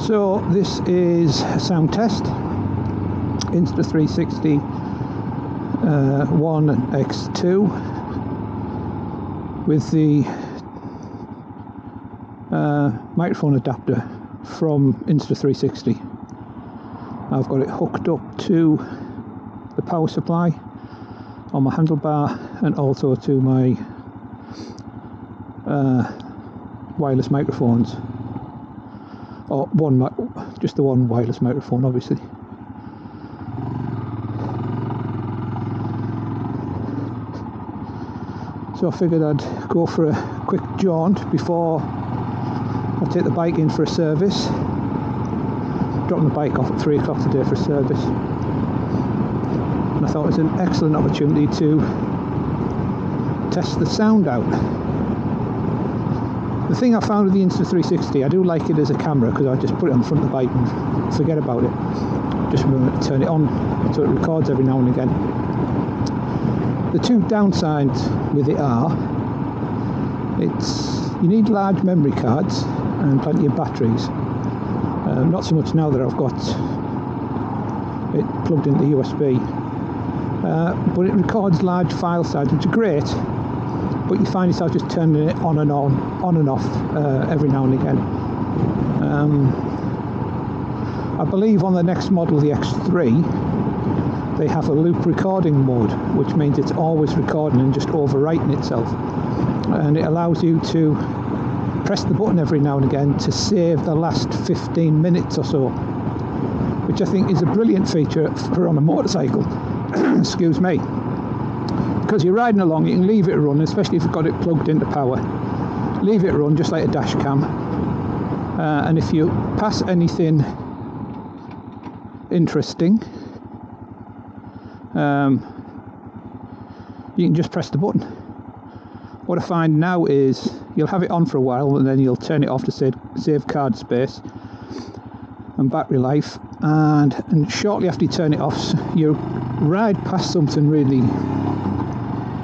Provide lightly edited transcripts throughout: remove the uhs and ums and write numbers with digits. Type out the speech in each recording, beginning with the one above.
So this is a sound test, Insta 360 1 and X2 with the microphone adapter from Insta 360. I've got it hooked up to the power supply on my handlebar and also to my wireless microphones, or just the one wireless microphone obviously. So I figured I'd go for a quick jaunt before I take the bike in for a service. Dropping the bike off at 3 o'clock today for a service, and I thought it was an excellent opportunity to test the sound out. The thing I found with the Insta 360, I do like it as a camera because I just put it on the front of the bike and forget about it. Just remember to turn it on so it records every now and again. The two downsides with it are, you need large memory cards and plenty of batteries. Not so much now that I've got it plugged into USB, but it records large file sizes, which are great, but you find yourself just turning it on and off every now and again. I believe on the next model, the X3, they have a loop recording mode, which means it's always recording and just overwriting itself, and it allows you to press the button every now and again to save the last 15 minutes or so, which I think is a brilliant feature for on a motorcycle. Excuse me. Because you're riding along, you can leave it run, especially if you've got it plugged into power. Leave it run just like a dash cam, and if you pass anything interesting, you can just press the button. What I find now is you'll have it on for a while and then you'll turn it off to save card space and battery life, and shortly after you turn it off, you ride past something really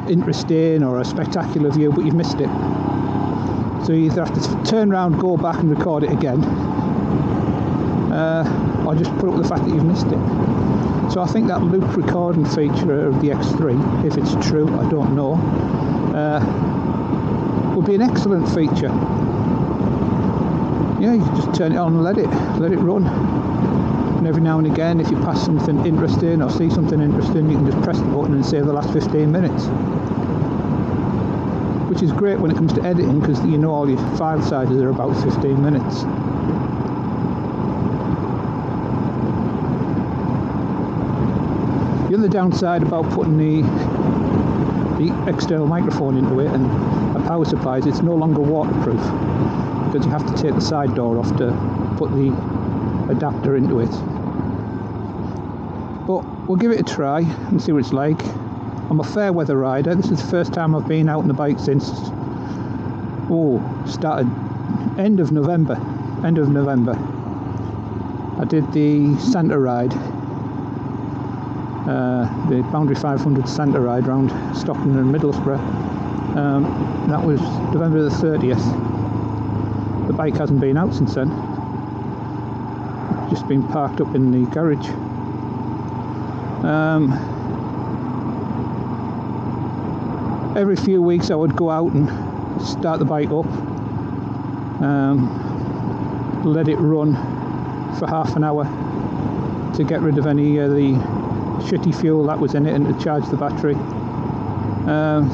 interesting or a spectacular view, but you've missed it. So you either have to turn around, go back and record it again, or just put up with the fact that you've missed it. So I think that loop recording feature of the X3, if it's true, I don't know, would be an excellent feature. Yeah, you can just turn it on and let it run. And every now and again, if you pass something interesting or see something interesting, you can just press the button and save the last 15 minutes. Which is great when it comes to editing, because you know all your file sizes are about 15 minutes. The other downside about putting the external microphone into it and a power supply is it's no longer waterproof, because you have to take the side door off to put the adapter into it. But we'll give it a try and see what it's like. I'm a fair weather rider. This is the first time I've been out on the bike since started end of November. I did the Santa ride, the Boundary 500 Santa ride round Stockton and Middlesbrough. That was November the 30th. The bike hasn't been out since then. Just been parked up in the garage. Every few weeks I would go out and start the bike up, let it run for half an hour to get rid of any of the shitty fuel that was in it and to charge the battery. And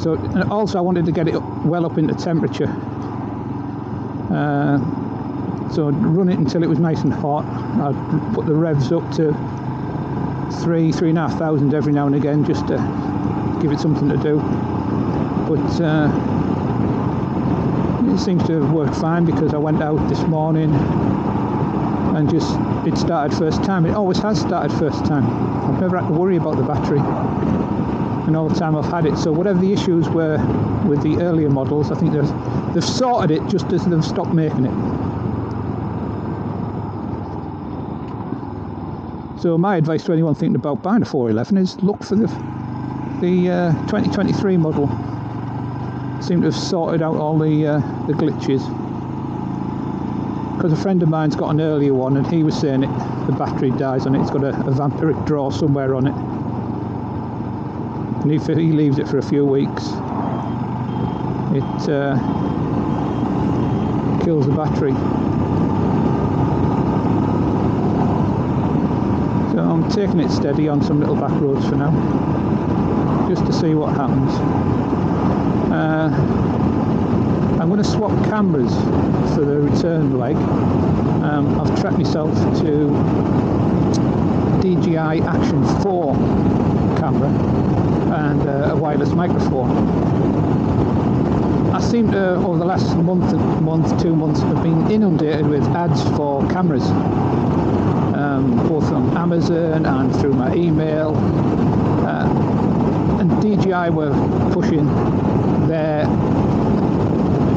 also I wanted to get it well up into temperature, so I'd run it until it was nice and hot. I'd put the revs up to 3,500 every now and again just to give it something to do. But it seems to have worked fine, because I went out this morning and it started first time. It always has started first time. I've never had to worry about the battery in all the time I've had it. So whatever the issues were with the earlier models, I think they've sorted it just as they've stopped making it. So my advice to anyone thinking about buying a 411 is look for the 2023 model. Seem to have sorted out all the glitches. because a friend of mine's got an earlier one and he was saying the battery dies on it. It's got a vampiric draw somewhere on it, and if he leaves it for a few weeks, it kills the battery. So I'm taking it steady on some little back roads for now, just to see what happens. I'm going to swap cameras for the return leg. I've tracked myself to DJI Action 4 camera and a wireless microphone. I seem to, over the last month, 2 months, have been inundated with ads for cameras, both on Amazon and through my email. And DJI were pushing their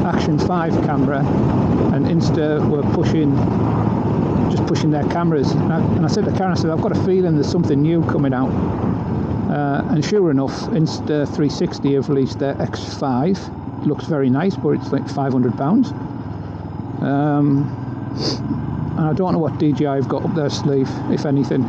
Action 5 camera, and Insta were pushing their cameras. And I said to Karen, I said, I've got a feeling there's something new coming out. And sure enough, Insta 360 have released their X5. It looks very nice, but it's like £500. And I don't know what DJI have got up their sleeve, if anything.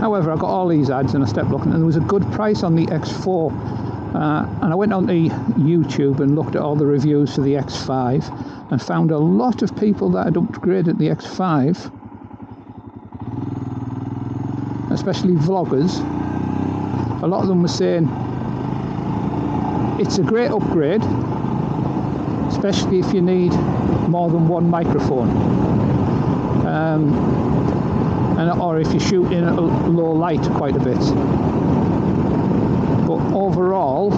However, I got all these ads and I stepped looking, and there was a good price on the X4. And I went on to YouTube and looked at all the reviews for the X5 and found a lot of people that had upgraded the X5, especially vloggers. A lot of them were saying it's a great upgrade, especially if you need more than one microphone. Or if you shoot in a low light quite a bit. But overall,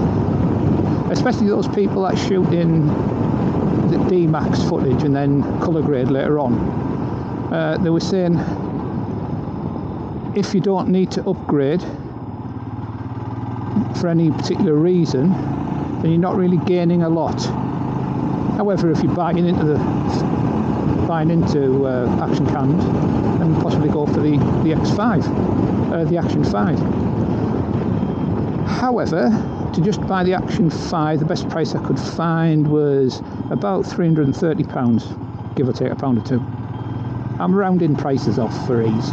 especially those people that shoot in the D-Max footage and then colour grade later on, they were saying if you don't need to upgrade for any particular reason, then you're not really gaining a lot. However, if you're buying into action cams, and possibly go for the X5, the Action 5. However, to just buy the Action 5, the best price I could find was about £330, give or take £1 or £2. I'm rounding prices off for ease.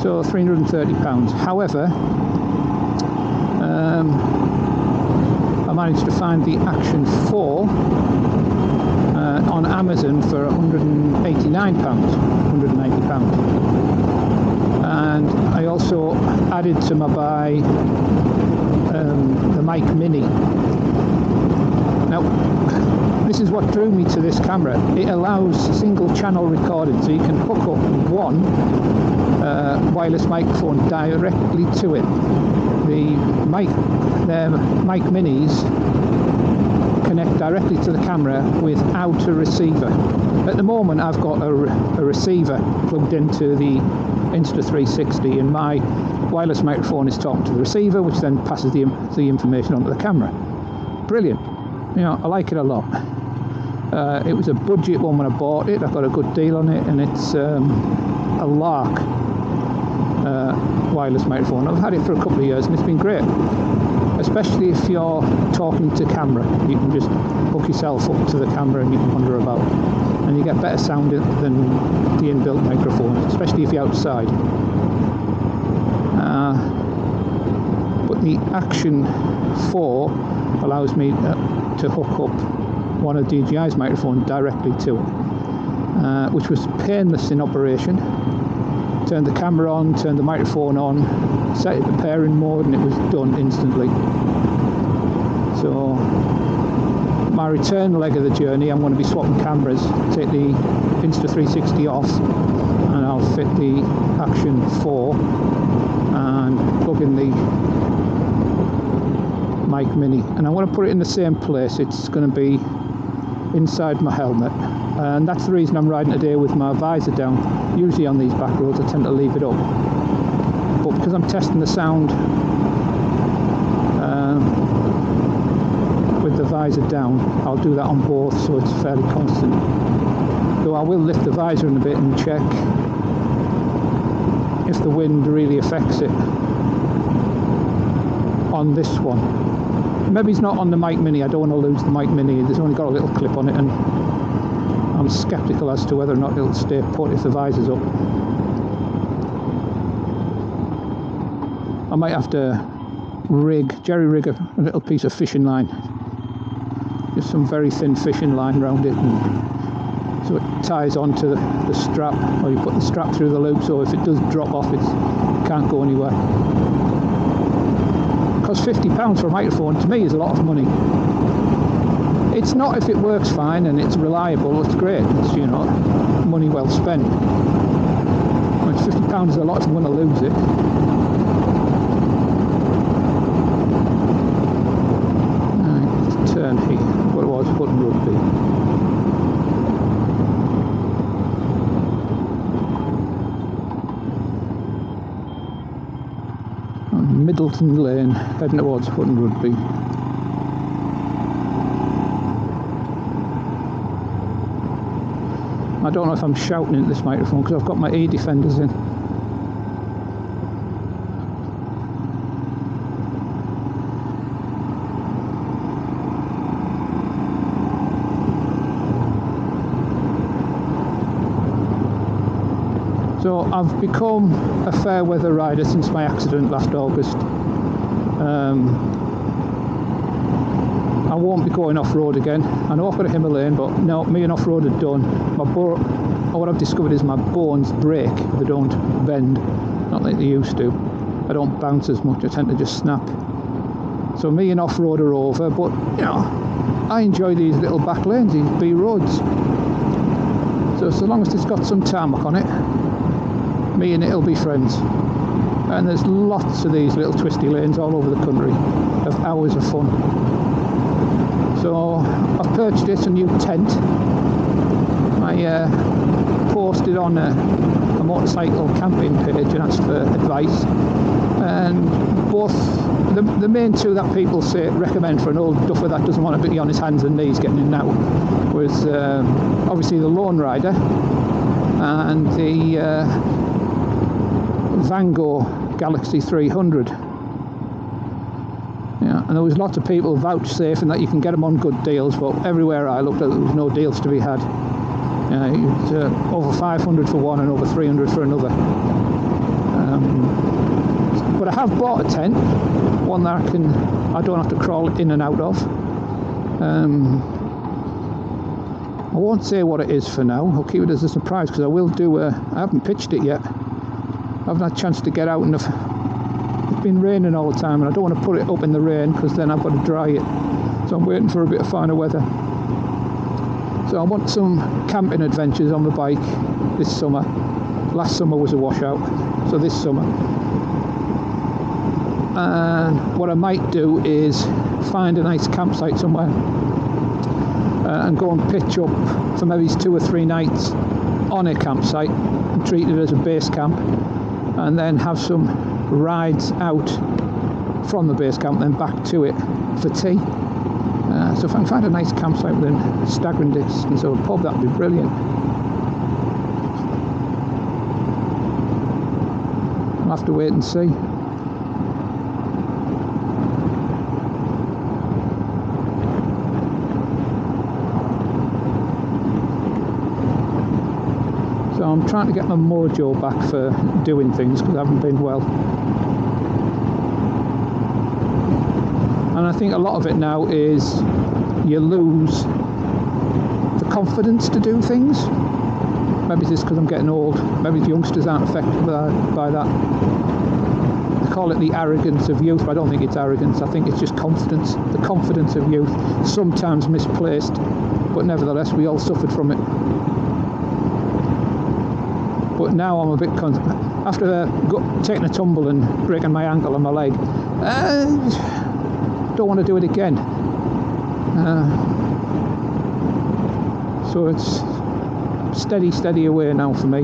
So £330. However, I managed to find the Action 4 on Amazon for £189, £190. And I also added to my buy the mic mini. Now, this is what drew me to this camera. It allows single channel recording, so you can hook up one wireless microphone directly to it. The mic minis connect directly to the camera without a receiver. At the moment, I've got a receiver plugged into the Insta 360, and my wireless microphone is talking to the receiver, which then passes the information onto the camera. Brilliant. You know, I like it a lot. It was a budget one when I bought it. I got a good deal on it, and it's a Lark wireless microphone. I've had it for a couple of years, and it's been great. Especially if you're talking to camera, you can just hook yourself up to the camera and you can wander about, and you get better sound than the inbuilt microphone, especially if you're outside. But the Action 4 allows me to hook up one of DJI's microphones directly to it, which was painless in operation. Turned the camera on, turned the microphone on, set it to pairing mode, and it was done instantly. So my return leg of the journey, I'm going to be swapping cameras, take the Insta 360 off, and I'll fit the Action 4 and plug in the mic mini. And I want to put it in the same place. It's going to be inside my helmet, and that's the reason I'm riding today with my visor down. Usually on these back roads I tend to leave it up, but because I'm testing the sound with the visor down, I'll do that on both, so it's fairly constant. Though I will lift the visor in a bit and check if the wind really affects it on this one. Maybe it's not on the Mic Mini. I don't want to lose the Mic Mini. There's only got a little clip on it, and I'm sceptical as to whether or not it'll stay put if the visor's up. I might have to jerry rig a little piece of fishing line, just some very thin fishing line around it, and so it ties onto the strap, or you put the strap through the loop, so if it does drop off, it can't go anywhere. Because £50 for a microphone to me is a lot of money. It's not if it works fine and it's reliable. It's great. It's, you know, money well spent. When £50 is a lot if I'm going to lose it. Turn here, what it was, button rugby. On Middleton Lane, heading towards Hutton Rugby. I don't know if I'm shouting into this microphone because I've got my ear defenders in. So I've become a fair weather rider since my accident last August. I won't be going off-road again. I know I've got a Himalayan, but no, me and off-road are done. What I've discovered is my bones break. They don't bend, not like they used to. I don't bounce as much, I tend to just snap. So me and off-road are over, but you know, I enjoy these little back lanes, these B roads. So long as it's got some tarmac on it, me and it'll be friends. And there's lots of these little twisty lanes all over the country of hours of fun. So I've purchased a new tent. I posted on a motorcycle camping page and asked for advice. And both the main two that people recommend for an old duffer that doesn't want to be on his hands and knees getting in now was obviously the Lone Rider and the Vango Galaxy 300. Yeah, and there was lots of people vouchsafing that you can get them on good deals, but everywhere I looked, there was no deals to be had. It's over 500 for one and over 300 for another. But I have bought a tent, one that I don't have to crawl in and out of. I won't say what it is for now. I'll keep it as a surprise because I will do I haven't pitched it yet. I haven't had a chance to get out, and it's been raining all the time, and I don't want to put it up in the rain because then I've got to dry it. So I'm waiting for a bit of finer weather. So I want some camping adventures on the bike this summer. Last summer was a washout, so this summer. And what I might do is find a nice campsite somewhere and go and pitch up for maybe 2 or 3 nights on a campsite and treat it as a base camp, and then have some rides out from the base camp then back to it for tea. So if I can find a nice campsite within staggering distance of a pub, that would be brilliant. I'll have to wait and see. So I'm trying to get my mojo back for doing things because I haven't been well. And I think a lot of it now is you lose the confidence to do things. Maybe it's because I'm getting old. Maybe the youngsters aren't affected by that. They call it the arrogance of youth, but I don't think it's arrogance. I think it's just confidence. The confidence of youth, sometimes misplaced, but nevertheless we all suffered from it. But now I'm a bit after taking a tumble and breaking my ankle and my leg, don't want to do it again. So it's steady away now for me. I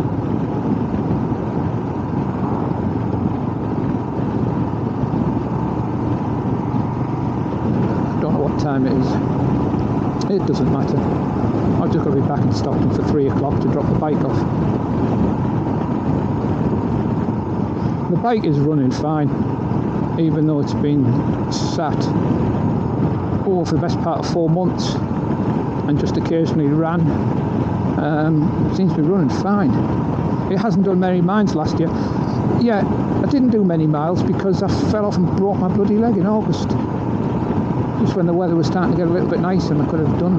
don't know what time it is. It doesn't matter. I've just got to be back in Stockton for 3 o'clock to drop the bike off. The bike is running fine, even though it's been sat for the best part of 4 months and just occasionally ran. It seems to be running fine. It hasn't done many miles last year. Yeah, I didn't do many miles because I fell off and broke my bloody leg in August. Just when the weather was starting to get a little bit nicer and I could have done.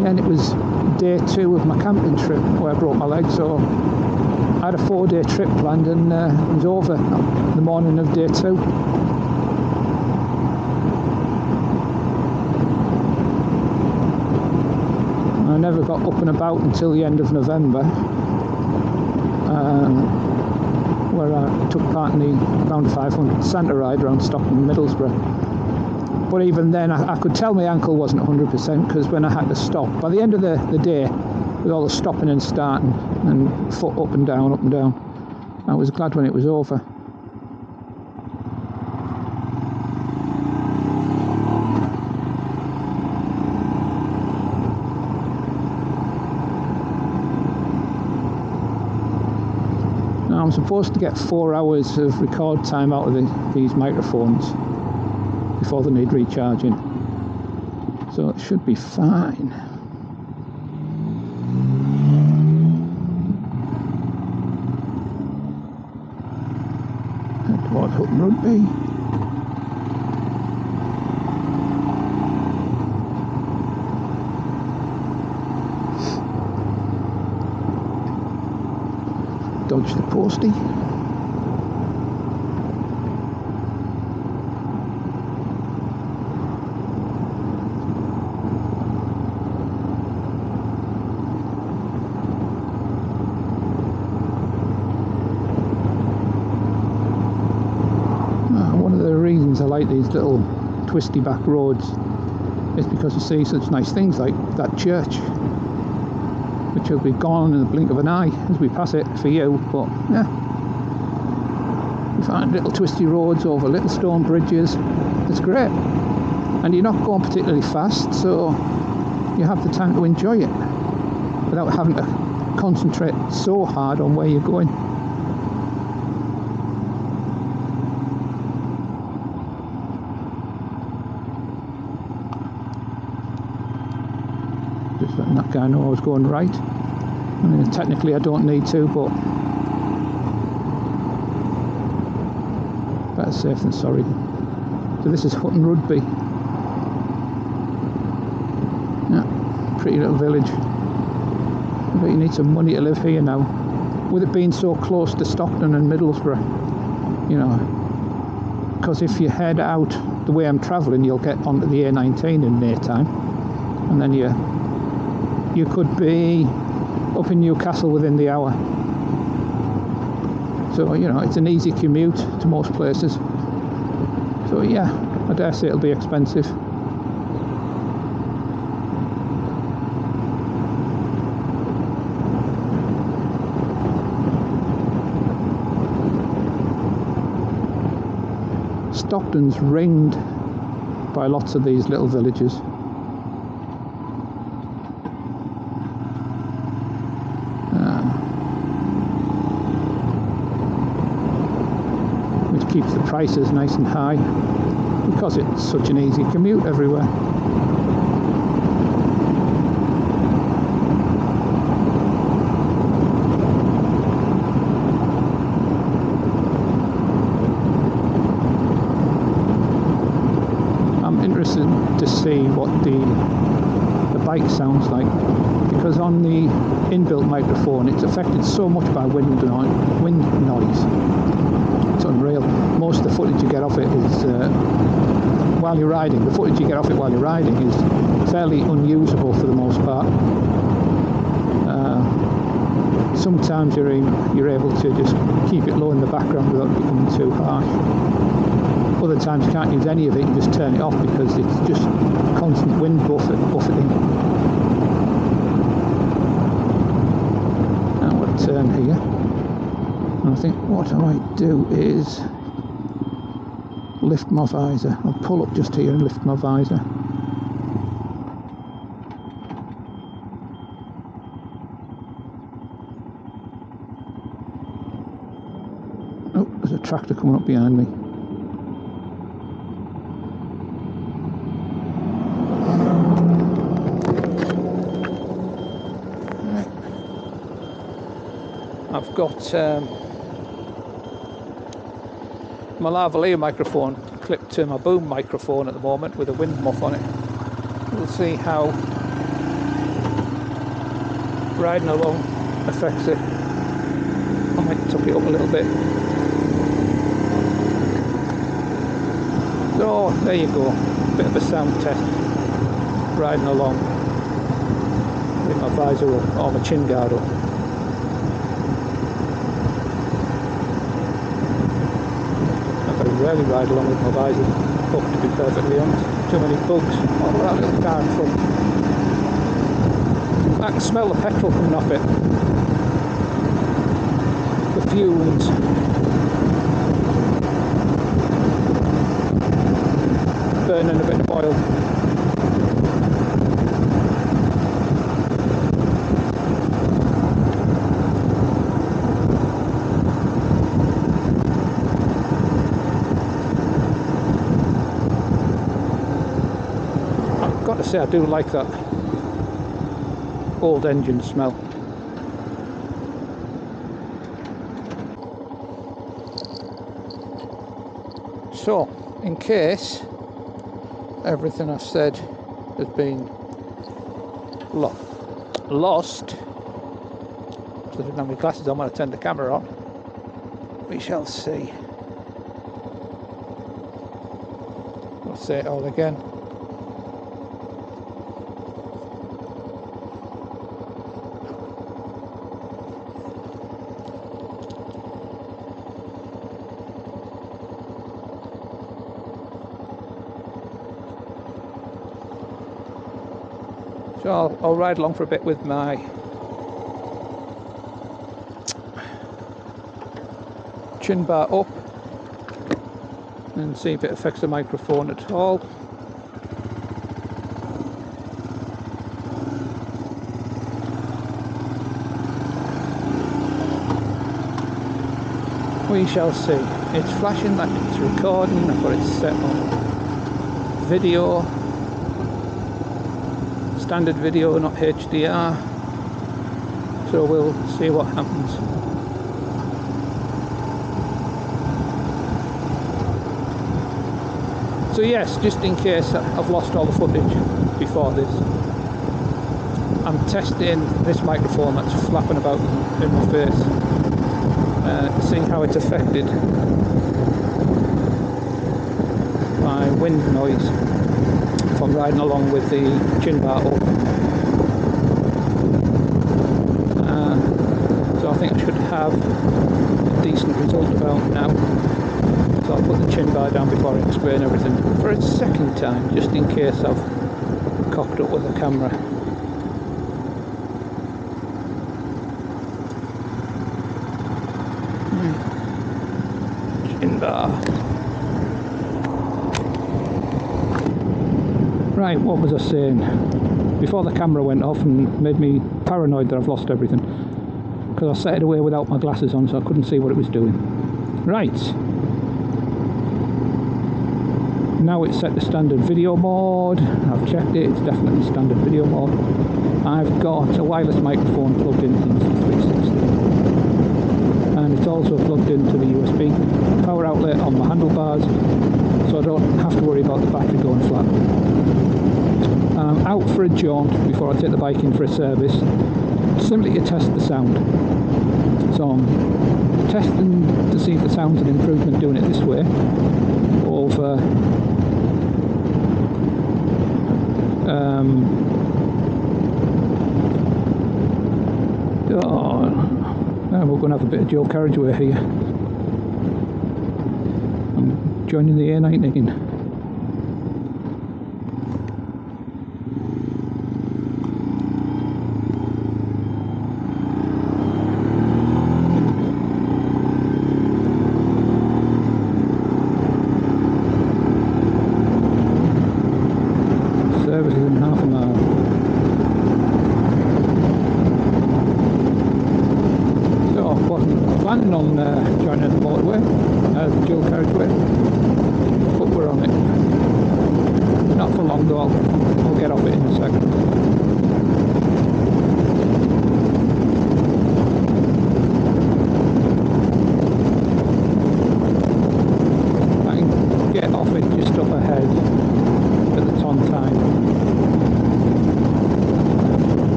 Yeah, and it was day 2 of my camping trip where I broke my leg, so I had a 4-day trip planned and it was over the morning of day 2. I never got up and about until the end of November, where I took part in the Round 500 Santa ride around Stockton and Middlesbrough. But even then, I could tell my ankle wasn't 100% because when I had to stop, by the end of the day, with all the stopping and starting and foot up and down, I was glad when it was over. Now I'm supposed to get 4 hours of record time out of these microphones before they need recharging, so it should be fine. Head towards Hutton Rugby. Dodge the postie. One of the reasons I like these little twisty back roads is because you see such nice things like that church, which will be gone in the blink of an eye as we pass it for you, but yeah, you find little twisty roads over little stone bridges. It's great, and you're not going particularly fast, so you have the time to enjoy it without having to concentrate so hard on where you're going. Just letting that guy know I was going right. I mean, technically I don't need to, but better safe than sorry. So this is Hutton Rugby. Yeah, pretty little village. But you need some money to live here now. With it being so close to Stockton and Middlesbrough, you know, because if you head out the way I'm travelling, you'll get onto the A19 in May time, and then you could be up in Newcastle within the hour. So, you know, it's an easy commute to most places. So yeah, I dare say it'll be expensive. Stockton's ringed by lots of these little villages. Which keeps the prices nice and high because it's such an easy commute everywhere. Interested to see what the bike sounds like, because on the inbuilt microphone it's affected so much by wind noise. It's unreal. Most of the footage you get off it is while you're riding. The footage you get off it while you're riding is fairly unusable for the most part. Sometimes you're able to just keep it low in the background without becoming too harsh. Other times you can't use any of it, you just turn it off because it's just constant wind buffeting. Now I'm going to turn here, and I think what I might do is lift my visor. I'll pull up just here and lift my visor. Oh, there's a tractor coming up behind me. I've got my lavalier microphone clipped to my boom microphone at the moment with a wind muff on it. We'll see how riding along affects it. I might tuck it up a little bit. So there you go, bit of a sound test riding along with my visor up or my chin guard up. I rarely ride along with my visor up, to be perfectly honest. Too many bugs. Oh, that little car in front. I can smell the petrol coming off it. The fumes. Burning a bit of oil. I've got to say, I do like that old engine smell. So, in case everything I've said has been lost, because I didn't have my glasses on when I turned the camera on, we shall see. I'll say it all again. So I'll ride along for a bit with my chin bar up and see if it affects the microphone at all. We shall see. It's flashing like it's recording. I've got it set on video. Standard video, not HDR, so we'll see what happens. So yes, just in case I've lost all the footage before this, I'm testing this microphone that's flapping about in my face, seeing how it's affected by wind noise. I'm riding along with the chin bar up, so I think I should have a decent result about now. So I'll put the chin bar down before I explain everything for a second time, just in case I've cocked up with the camera. Chin bar. Right, what was I saying? Before the camera went off and made me paranoid that I've lost everything, because I set it away without my glasses on, so I couldn't see what it was doing. Right, now it's set to standard video mode. I've checked it, it's definitely standard video mode. I've got a wireless microphone plugged into the 360, and it's also plugged into the USB power outlet on my handlebars, so I don't have to worry about the battery going flat. I'm out for a jaunt before I take the bike in for a service, simply to test the sound. So I'm testing to see if the sound's an improvement doing it this way over we're going to have a bit of dual carriageway here. I'm joining the A19. Services in half a mile. So I wasn't planning on joining the motorway, as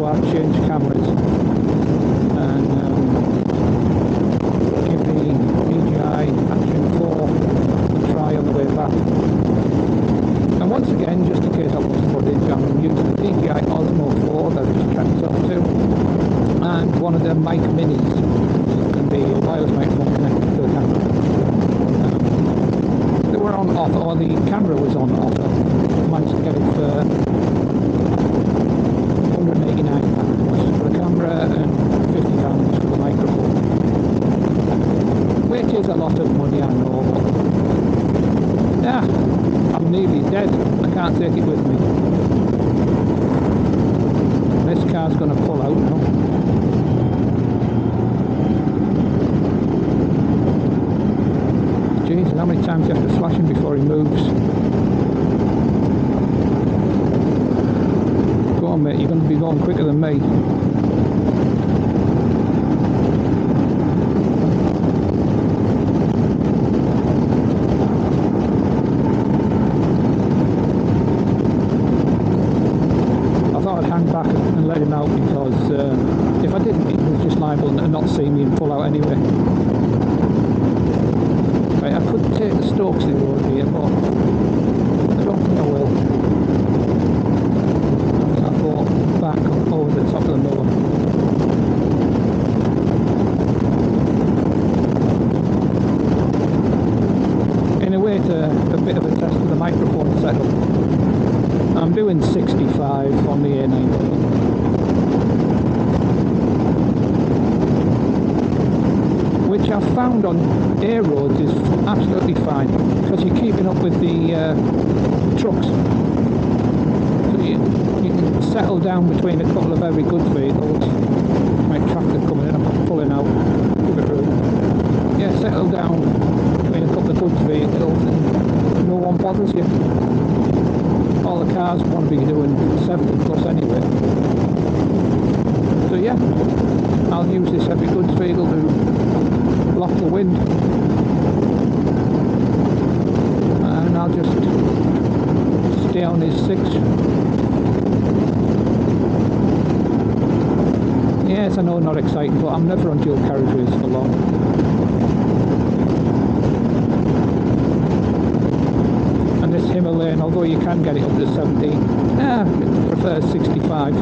so I've changed cameras and give the DJI Action 4 a try on the way back. And once again, just in case I lost footage, I'm using the DJI Osmo 4 that I just tracked myself to, and one of the mic minis, and the wireless microphone connected to the camera. They were on offer, or the camera was on offer. I managed to get it for £189 for the camera and £50 for the microphone. Which is a lot of money, I know, but yeah, I'm nearly dead. I can't take it with me. This car's going to pull out now. Jeez, how many times do you have to flash him before he moves? Go on, mate, you're going to be going quicker than me. Back and let him out, because if I didn't, he was just liable to not see me and pull out anyway. Right, I could take the Stokesley road here, but I don't think I will. I'll go back over the top of the moor. In a way, it's a bit of a test of the microphone setup. I'm doing 65 on the A19, which I've found on air roads is absolutely fine, because you're keeping up with the trucks. So you can settle down between a couple of very good vehicles. My tractor coming in, I'm pulling out, give it room. Yeah, settle down between a couple of good vehicles and no one bothers you. All the cars want to be doing 70 plus anyway. So yeah, I'll use this heavy goods vehicle to block the wind. And I'll just stay on his 6. Yes, I know, not exciting, but I'm never on dual carriageways for long. This Himalayan, although you can get it up to 70, I prefer 65.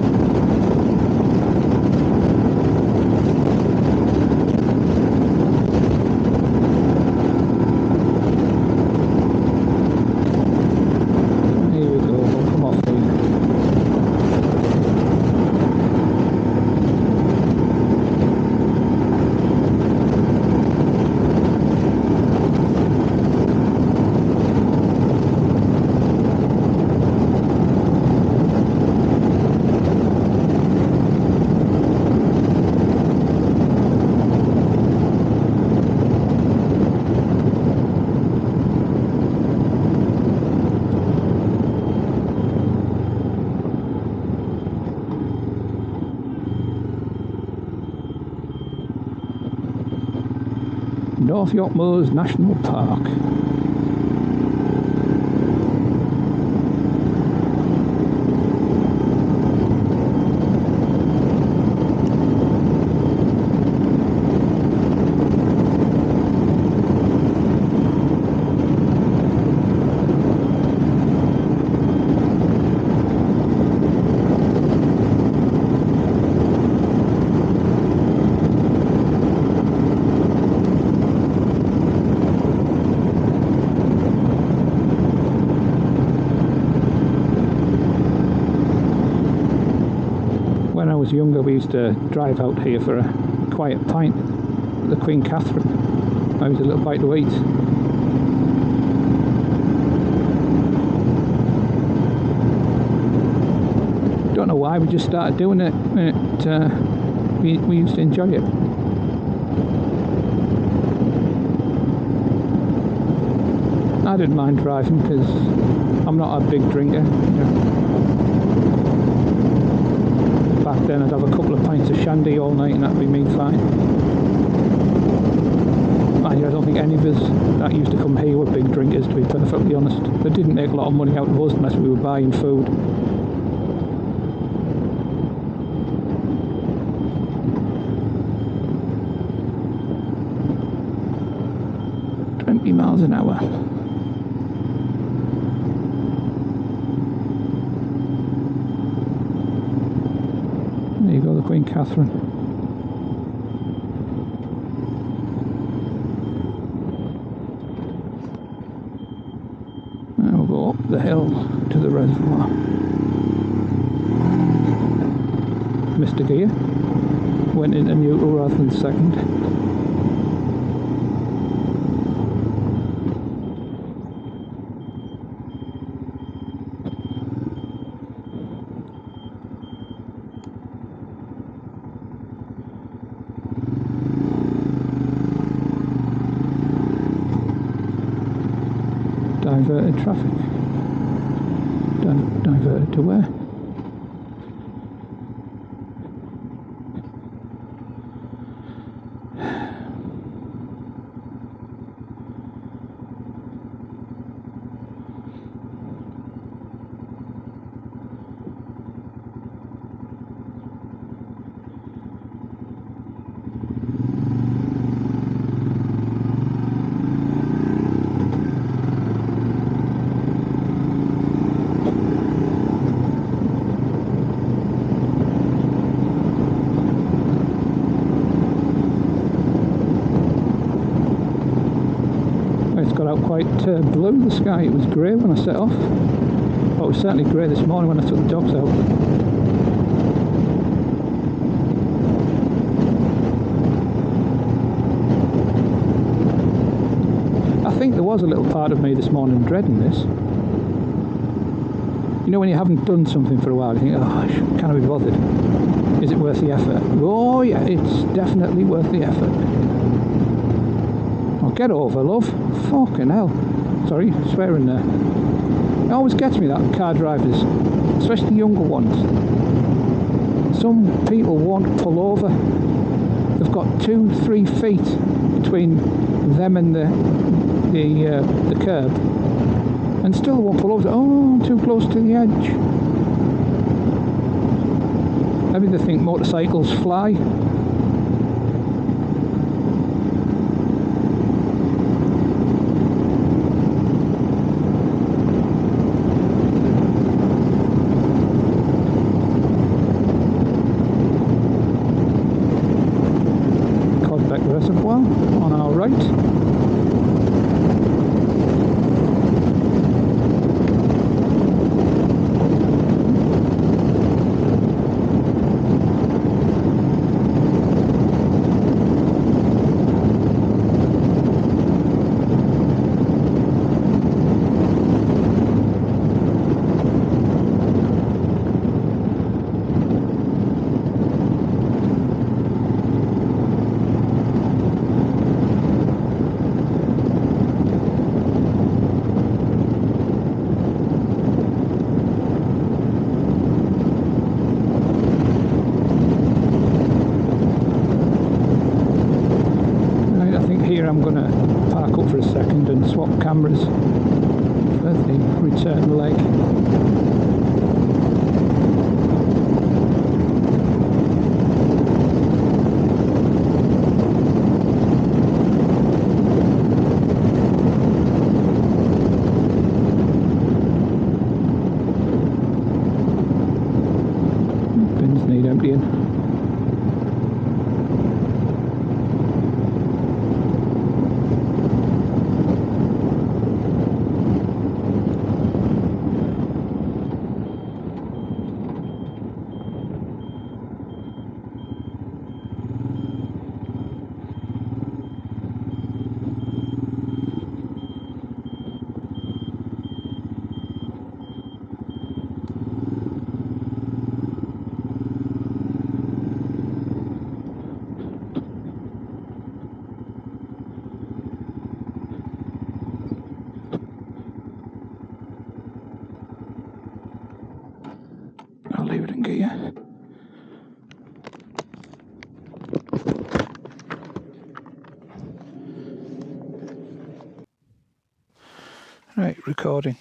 Here we go, we'll come off here. North York Moors National Park. When I was younger, we used to drive out here for a quiet pint at the Queen Catherine. I was a little bite to eat. Don't know why, we just started doing it. We used to enjoy it. I didn't mind driving because I'm not a big drinker. Back then I'd have a couple of pints of shandy all night and that'd be me fine. I don't think any of us that used to come here were big drinkers, to be perfectly honest. They didn't make a lot of money out of us unless we were buying food. miles an hour. There you go, the Queen Catherine. And we'll go up the hill to the reservoir. Mr. Gear went into neutral rather than second. Diverted traffic. Diverted to where? Quite blue, the sky. It was grey when I set off. Well, it was certainly grey this morning when I took the dogs out. I think there was a little part of me this morning dreading this. You know, when you haven't done something for a while, you think, oh, can I be bothered? Is it worth the effort? Oh yeah, it's definitely worth the effort. Get over, love. Fucking hell. Sorry, swearing there. It always gets me, that car drivers, especially younger ones. Some people won't pull over. They've got 2-3 feet between them and the curb, and still won't pull over. Oh, I'm too close to the edge. Maybe they think motorcycles fly. Reservoir on our right. I'm going to park up for a second and swap cameras for the return leg. Bins need emptying. I'll leave it in gear. Right, recording.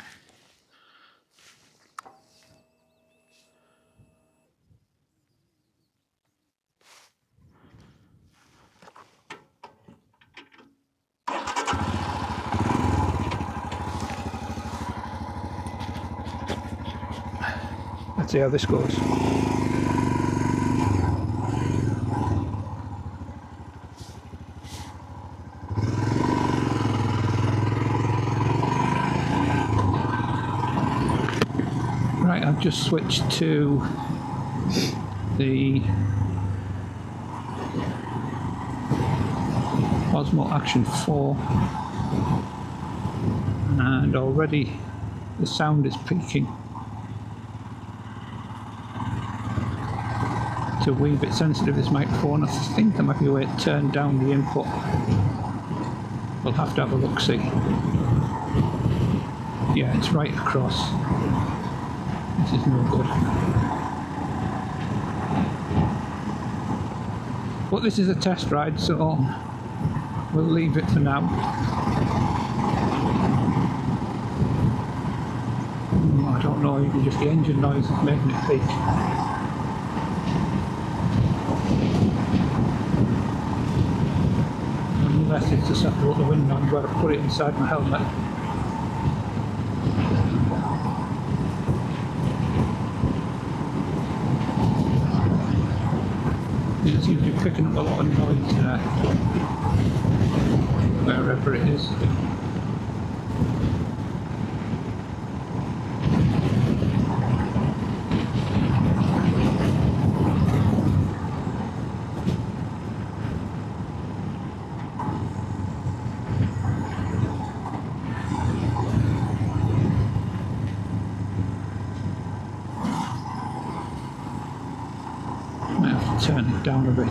Let's see how this goes. Right, I've just switched to the Osmo Action 4, and already the sound is peaking. It's a wee bit sensitive, this microphone. I think there might be a way to turn down the input. We'll have to have a look-see. Yeah, it's right across. This is no good. But this is a test ride, so we'll leave it for now. I don't know, even just the engine noise is making it peak. Unless it's just after what the wind noise where I put it inside my helmet. It seems to be picking up a lot of noise wherever it is. Might have to turn it down a bit.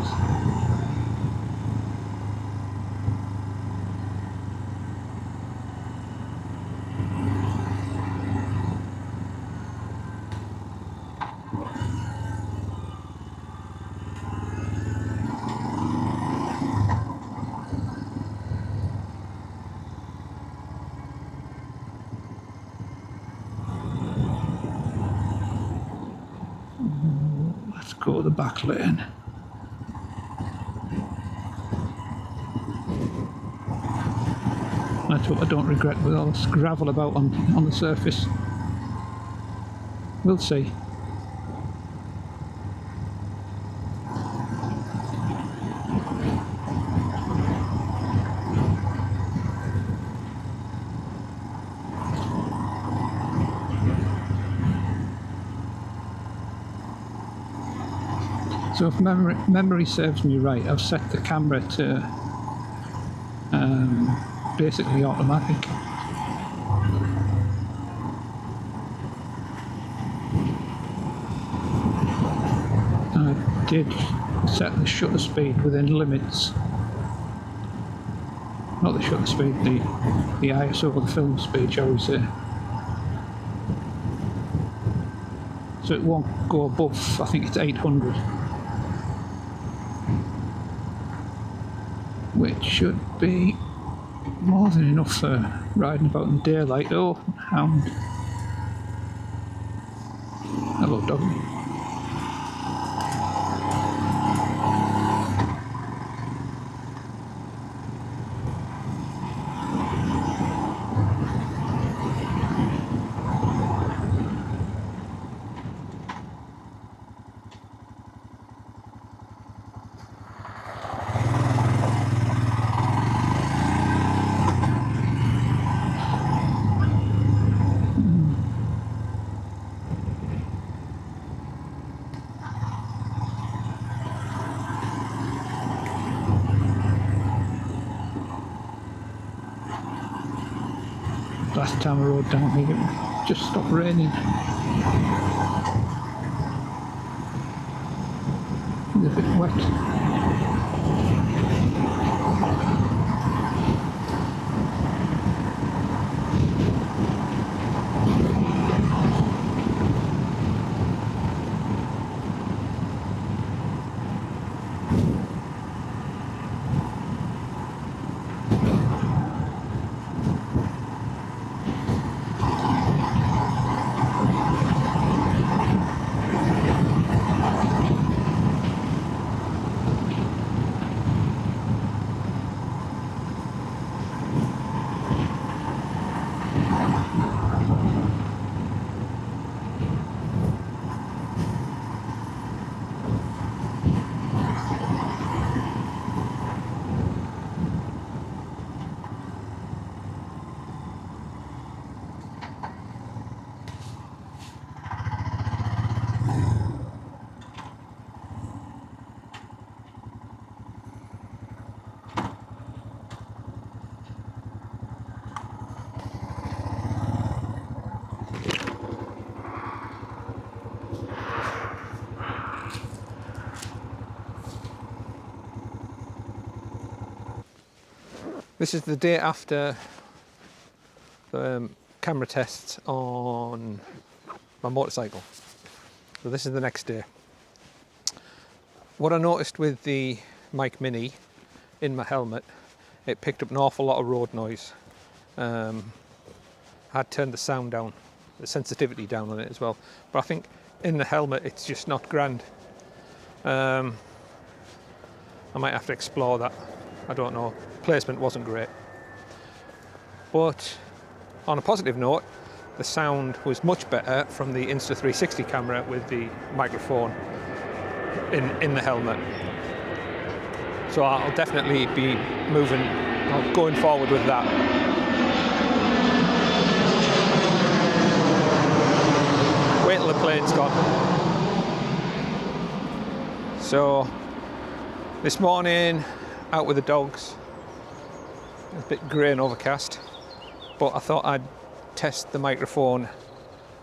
Let's go the back lane. That's what I don't regret with all this gravel about on the surface. We'll see. So if memory serves me right, I've set the camera to basically automatic. I did set the shutter speed within limits. Not the shutter speed, the ISO or the film speed, shall we say. So it won't go above, I think it's 800. Which should be more than enough for riding about in daylight. Oh, hound. Hello, doggy. Last time I rode down here, it just stopped raining. It's a bit wet. This is the day after the camera tests on my motorcycle. So this is the next day. What I noticed with the Mic Mini in my helmet, it picked up an awful lot of road noise. I had turned the sound down, the sensitivity down on it as well. But I think in the helmet it's just not grand. I might have to explore that. I don't know. Placement wasn't great. But on a positive note, the sound was much better from the Insta360 camera with the microphone in the helmet. So I'll definitely be going forward with that. Wait till the plane's gone. So this morning, out with the dogs. It's a bit grey and overcast, but I thought I'd test the microphone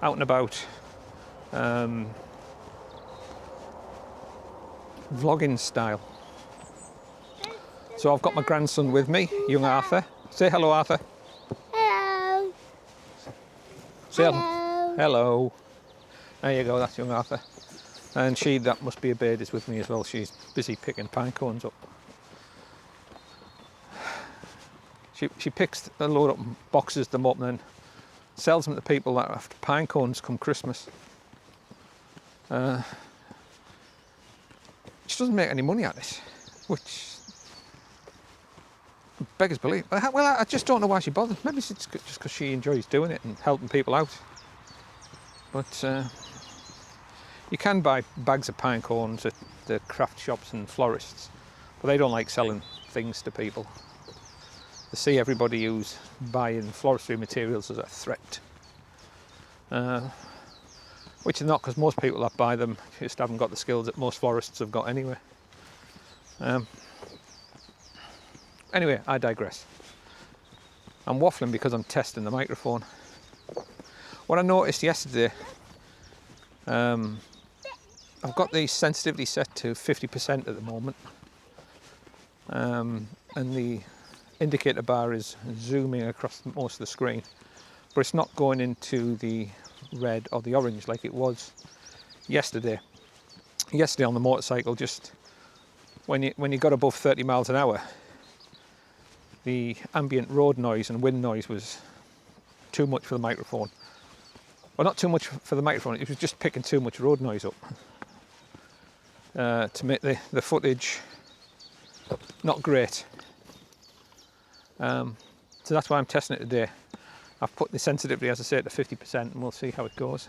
out and about, vlogging style. So I've got my grandson with me, young Arthur. Say hello, Arthur. Hello. Say Hello. hello. There you go, that's young Arthur. And that must be a bird, is with me as well. She's busy picking pine cones up. She picks a load of boxes, them up, and then sells them to people that have pine cones come Christmas. She doesn't make any money at this, which beggars belief. Well, I just don't know why she bothers. Maybe it's just because she enjoys doing it and helping people out. But you can buy bags of pine cones at the craft shops and florists, but they don't like selling things to people. They see everybody who's buying floristry materials as a threat. Which is not, because most people that buy them just haven't got the skills that most florists have got anyway. Anyway, I digress. I'm waffling because I'm testing the microphone. What I noticed yesterday, I've got the sensitivity set to 50% at the moment, and the indicator bar is zooming across most of the screen, but it's not going into the red or the orange like it was yesterday. Yesterday on the motorcycle, just when you got above 30 miles an hour, the ambient road noise and wind noise was too much for the microphone. Well, not too much for the microphone, it was just picking too much road noise up to make the footage not great. So that's why I'm testing it today. I've put the sensitivity, as I say, to 50%, and we'll see how it goes.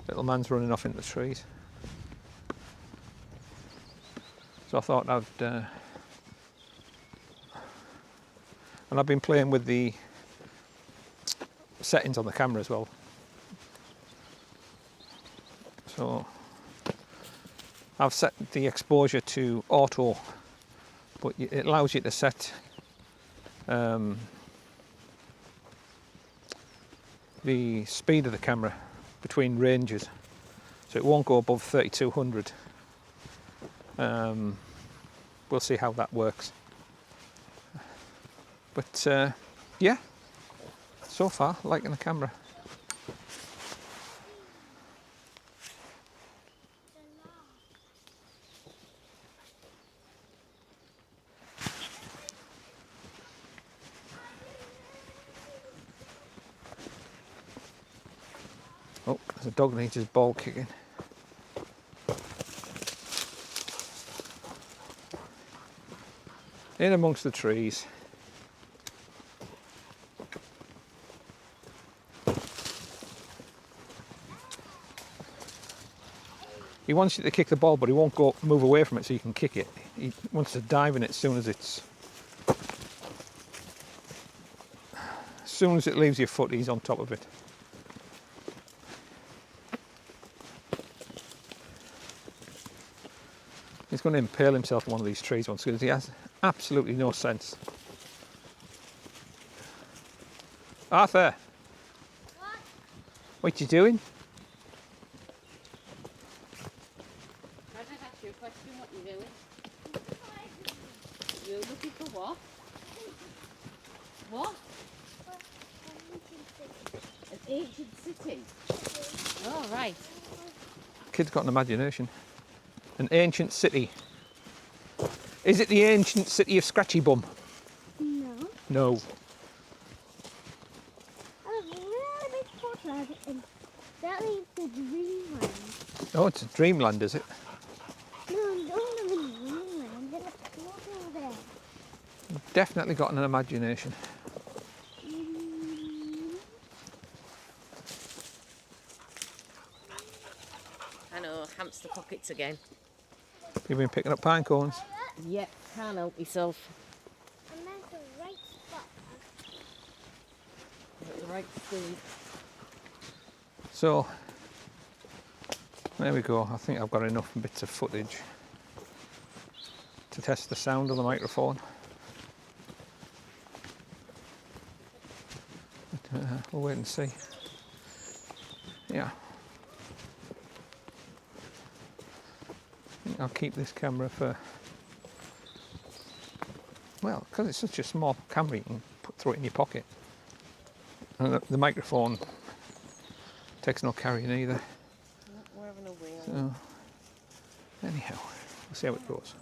Little man's running off into the trees. So I thought and I've been playing with the settings on the camera as well. So I've set the exposure to auto, but it allows you to set the speed of the camera between ranges, so it won't go above 3200. We'll see how that works, but yeah, so far liking the camera. Oh, the dog needs his ball kicking. In amongst the trees. He wants you to kick the ball, but he won't move away from it so you can kick it. He wants to dive in it as soon as it leaves your foot, he's on top of it. He's going to impale himself on one of these trees once, because he has absolutely no sense. Arthur! What you doing? I just ask you a question, what you doing? You're looking for what? What? An ancient city. Oh, right. Kid's got an imagination. An ancient city. Is it the ancient city of Scratchy Bum? No. No. I have a really big courtyard and that means the dreamland. Oh, it's a dreamland, is it? No, I don't live in dreamland. There's a water over there. Definitely got an imagination. I know, hamster pockets again. You've been picking up pine cones. Yep, can't help myself. I'm at the right spot. At the right speed. So, there we go. I think I've got enough bits of footage to test the sound of the microphone. But, we'll wait and see. Yeah. I think I'll keep this camera for, well, because it's such a small camera, you can throw it in your pocket. And the microphone takes no carrying either. We're having a wheel. So, anyhow, we'll see how it goes.